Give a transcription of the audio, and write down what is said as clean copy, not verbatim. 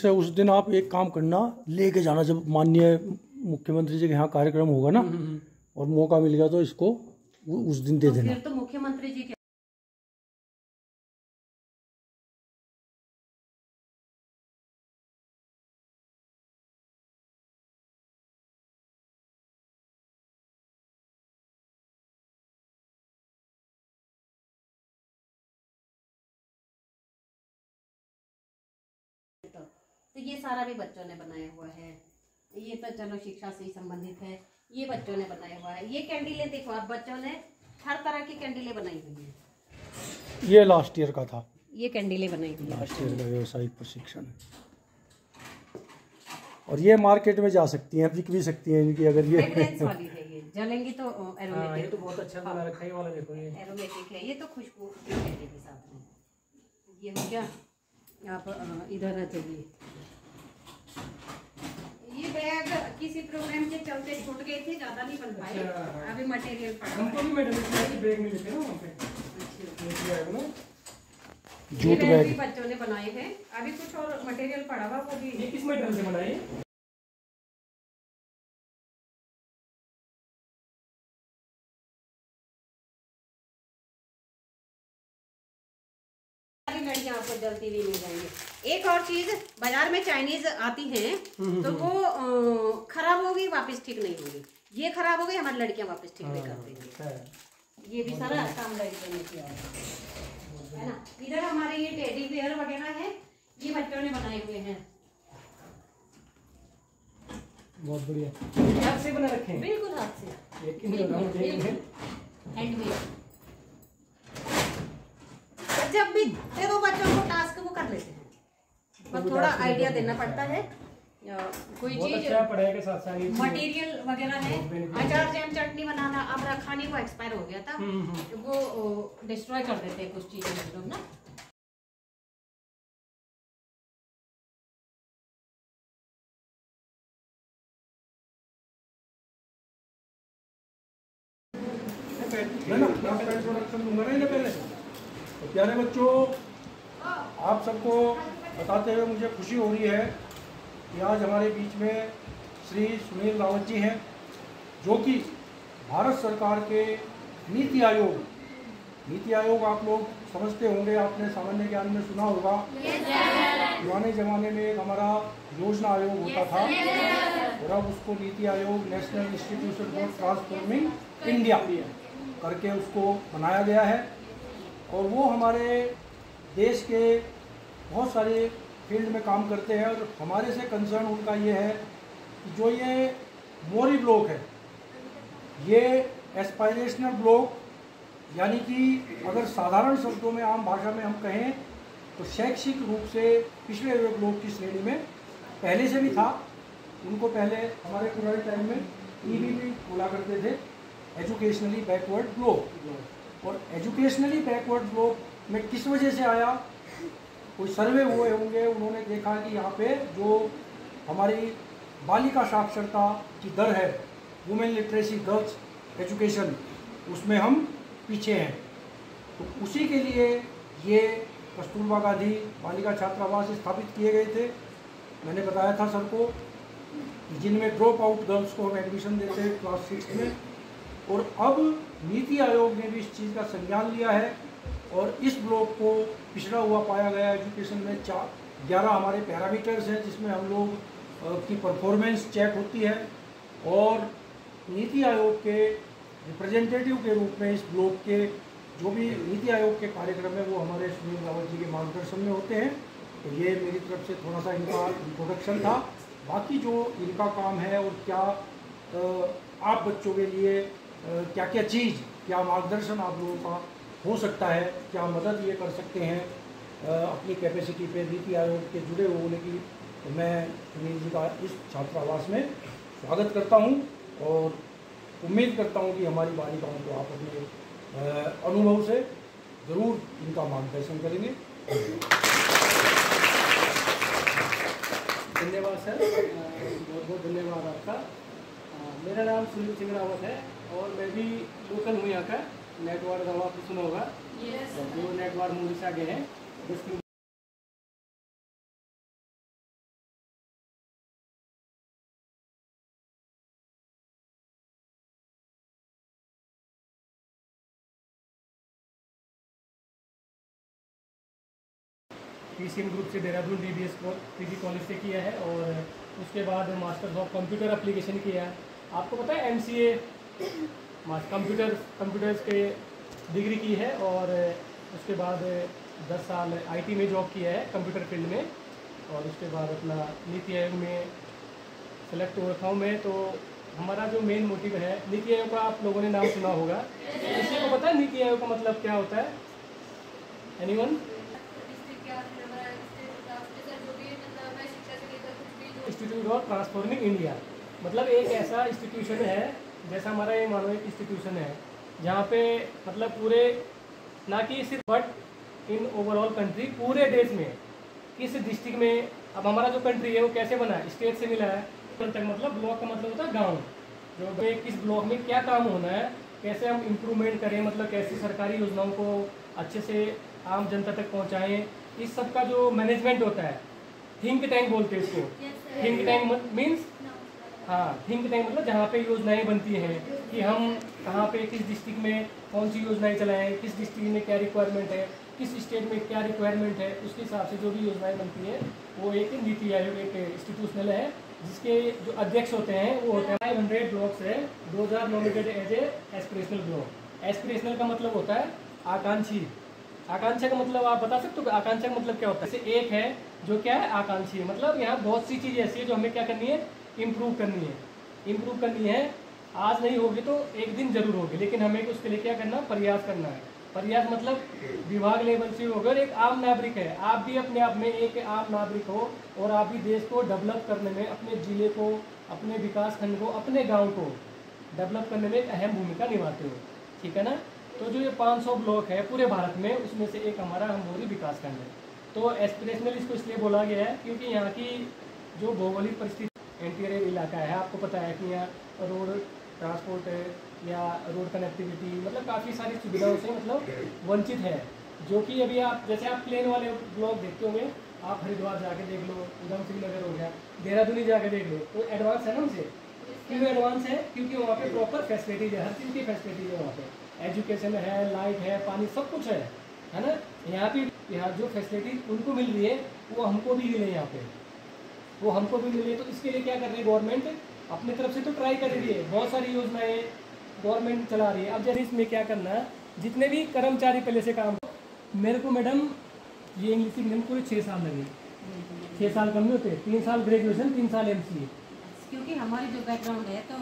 से उस दिन आप एक काम करना, लेके जाना जब माननीय मुख्यमंत्री जी के यहाँ कार्यक्रम होगा ना, और मौका मिल गया तो इसको उस दिन दे देना। फिर तो मुख्यमंत्री जी के तो ये सारा भी बच्चों ने बनाया हुआ है। ये तो चलो शिक्षा से ही संबंधित है, ये बच्चों ने बनाया हुआ है। ये कैंडीलें देखो आप, बच्चों ने हर तरह की कैंडीलें बनाई हुई है। ये लास्ट ईयर का था, ये कैंडीलें बनाई हुई है लास्ट ईयर का व्यवसायिक प्रशिक्षण। और ये मार्केट में जा सकती हैं, बिक भी सकती हैं इनकी, अगर ये वाली है। ये जलेंगी तो एरोमेटिक। ये तो बहुत अच्छा बना रखा है वाला, देखो ये एरोमेटिक है। ये तो खुशबू के साथ में। ये हो गया। आप इधर आ जाइए। ये बैग किसी प्रोग्राम के चलते छूट गए थे, ज्यादा नहीं बन पाए। अभी मटेरियल हमको भी मटेरियल बैग में लेते हैं ना वहाँ पे। जूट बैग भी बच्चों ने बनाए हैं। अभी कुछ और मटेरियल पड़ा हुआ, वो भी। ये किस मटेरियल से बनाए? लड़कियां आपको जल्दी भी मिल जाएंगे। एक और चीज, बाजार में चाइनीज आती हैं तो वो खराब होगी, वापस ठीक नहीं होगी। ये खराब हो गई, हमारी लड़कियां वापस ठीक नहीं करती हैं। ये भी सारा काम लड़कियों ने किया है ना। इधर हमारे ये टेडी बियर वगैरह है, ये बच्चों ने बनाए हुए हैं। बहुत बढ़िया, हाथ से बना रखे हैं। बिल्कुल हाथ से, हैंडमेड। जब भी दे दो बच्चों को टास्क, वो कर लेते हैं, पर थोड़ा आइडिया देना पड़ता है। कोई चीज पढ़ाई के साथ मटेरियल वगैरह है, अचार जैम चटनी बनाना, अब खाने को एक्सपायर हो गया था, वो डिस्ट्रॉय कर देते हैं कुछ चीजें लोग ना। इंट्रोडक्शन दूंगा ना पहले। तो प्यारे बच्चों, आप सबको बताते हुए मुझे खुशी हो रही है कि आज हमारे बीच में श्री सुनील रावत जी हैं, जो कि भारत सरकार के नीति आयोग आप लोग समझते होंगे, आपने सामान्य ज्ञान में सुना होगा। पुराने ज़माने में एक हमारा योजना आयोग होता था, और अब उसको NITI Aayog, national institution for transforming India करके उसको बनाया गया है। और वो हमारे देश के बहुत सारे फील्ड में काम करते हैं, और हमारे से कंसर्न उनका ये है कि जो ये मोरी ब्लॉक है, ये एस्पायरेशनल ब्लॉक, यानी कि अगर साधारण शब्दों में, आम भाषा में हम कहें तो शैक्षिक रूप से पिछड़े हुए ब्लॉक की श्रेणी में पहले से भी था। उनको पहले हमारे पुराने टाइम में EBB बोला करते थे, एजुकेशनली बैकवर्ड ब्लॉक। और एजुकेशनली बैकवर्ड ब्लॉक में किस वजह से आया, कोई सर्वे हुए होंगे, उन्होंने देखा कि यहाँ पे जो हमारी बालिका साक्षरता की दर है, वुमेन लिटरेसी, गर्ल्स एजुकेशन, उसमें हम पीछे हैं। तो उसी के लिए ये कस्तूरबा गांधी बालिका छात्रावास स्थापित किए गए थे। मैंने बताया था सर को, जिनमें ड्रॉप आउट गर्ल्स को हम एडमिशन देते हैं क्लास 6 में। और अब नीति आयोग ने भी इस चीज़ का संज्ञान लिया है, और इस ब्लॉक को पिछड़ा हुआ पाया गया। एजुकेशन में 11 हमारे पैरामीटर्स हैं, जिसमें हम लोग की परफॉर्मेंस चेक होती है, और नीति आयोग के रिप्रेजेंटेटिव के रूप में इस ब्लॉक के जो भी नीति आयोग के कार्यक्रम है, वो हमारे सुनील रावत जी के मार्गदर्शन में होते हैं। तो ये मेरी तरफ से थोड़ा सा इनका इंट्रोडक्शन था। बाकी जो इनका काम है, और क्या आप बच्चों के लिए क्या क्या चीज़, क्या मार्गदर्शन आप लोगों का हो सकता है, क्या मदद ये कर सकते हैं अपनी कैपेसिटी पे नीति आयोग के जुड़े होने की, तो मैं सुनील जी का इस छात्रावास में स्वागत करता हूं, और उम्मीद करता हूं कि हमारी बालिकाओं को आप अपने अनुभव से ज़रूर इनका मार्गदर्शन करेंगे। धन्यवाद सर, बहुत बहुत धन्यवाद आपका। मेरा नाम सुनील सिंह रावत है, और मैं भी लोकल हूँ यहाँ का। नेटवर्क गाँव आपने सुना होगा, जो नेटवर्क मूवी से आगे है 10 एशियन ग्रुप से देहरादून DBS PG कॉलेज से किया है और उसके बाद मास्टर्स ऑफ कंप्यूटर एप्लीकेशन किया है। आपको पता है MCA कंप्यूटर्स के डिग्री की है और उसके बाद 10 साल IT में जॉब किया है कंप्यूटर फील्ड में और उसके बाद अपना नीति आयोग में सेलेक्ट हो रखा हूँ मैं। तो हमारा जो मेन मोटिव है, नीति आयोग का आप लोगों ने नाम सुना होगा, किसी को पता है नीति आयोग का मतलब क्या होता है? Anyone? Institute of transforming India, मतलब एक ऐसा इंस्टीट्यूशन है, जैसा हमारा ये मानो एक इंस्टीट्यूशन है जहाँ पे मतलब पूरे ना कि सिर्फ बट इन ओवरऑल कंट्री, पूरे देश में किस डिस्ट्रिक्ट में, अब हमारा जो कंट्री है वो कैसे बना है, स्टेट से मिला है तक, मतलब ब्लॉक का मतलब होता है गांव, जो किस ब्लॉक में क्या काम होना है, कैसे हम इम्प्रूवमेंट करें, मतलब कैसी सरकारी योजनाओं को अच्छे से आम जनता तक पहुंचाएं, इस सब का जो मैनेजमेंट होता है, थिंक टैंक बोलते हैं इसको। थिंक टैंक मीन्स, हाँ, थिंक टैंक मतलब जहाँ पे योजनाएं बनती हैं कि हम कहाँ पे किस डिस्ट्रिक्ट में कौन सी योजनाएं चलाएं, किस डिस्ट्रिक्ट में क्या रिक्वायरमेंट है, किस स्टेट में क्या रिक्वायरमेंट है, उसके हिसाब से जो भी योजनाएं बनती हैं वो एक नीति आयोग एक इंस्टीट्यूशनल है, जिसके जो अध्यक्ष होते हैं वो होते हैं 500 ब्लॉक्स है, 2000 nominated as a aspirational block. Aspirational का मतलब होता है आकांक्षी। आकांक्षा का मतलब आप बता सकते हो आकांक्षा का मतलब क्या होता है? जैसे एक है जो क्या है आकांक्षी है, मतलब यहाँ बहुत सी चीज़ ऐसी है जो हमें क्या करनी है, इम्प्रूव करनी है। इम्प्रूव करनी है, आज नहीं होगी तो एक दिन जरूर होगी, लेकिन हमें उसके लिए क्या करना, प्रयास करना है। प्रयास मतलब विभाग लेवल से होगा, एक आम नागरिक है, आप भी अपने आप में एक आम नागरिक हो और आप भी देश को डेवलप करने में, अपने जिले को, अपने विकास खंड को, अपने गांव को डेवलप करने में एक अहम भूमिका निभाते हो, ठीक है ना। तो जो ये 500 ब्लॉक है पूरे भारत में, उसमें से एक हमारा हंगोरी विकास खंड है। तो एस्पिरेशनल इसको इसलिए बोला गया है क्योंकि यहाँ की जो भौगोलिक परिस्थिति इंटीरियर इलाका है, आपको पता है कि यहाँ रोड ट्रांसपोर्ट है या रोड कनेक्टिविटी, मतलब काफ़ी सारी सुविधाओं से मतलब वंचित है, जो कि अभी आप जैसे आप प्लेन वाले ब्लॉक देखते होंगे, आप हरिद्वार जाके देख लो, उधम सिंह नगर हो गया, देहरादून ही जाके देख लो, तो एडवांस है ना उनसे। क्यों एडवांस है? क्योंकि वहाँ पे प्रॉपर फैसिलिटीज है, हर चीज़ की फैसिलिटीज है, वहाँ पे एजुकेशन है, लाइट है, पानी, सब कुछ है ना। यहाँ जो फैसिलिटी उनको मिल रही है वो हमको भी मिले, यहाँ पे वो हमको भी मिले। तो इसके लिए क्या कर रही है गवर्नमेंट, अपनी तरफ से तो ट्राई कर रही है, बहुत सारी योजनाएं गवर्नमेंट चला रही है। अब जैसे इसमें क्या करना है, जितने भी कर्मचारी पहले से काम, मेरे को मैडम ये इंग्लिश सीखने में पूरे 6 साल लगे। 6 साल कम नहीं होते, 3 साल ग्रेजुएशन, 3 साल MCA, क्योंकि हमारी जो बैकग्राउंड है तो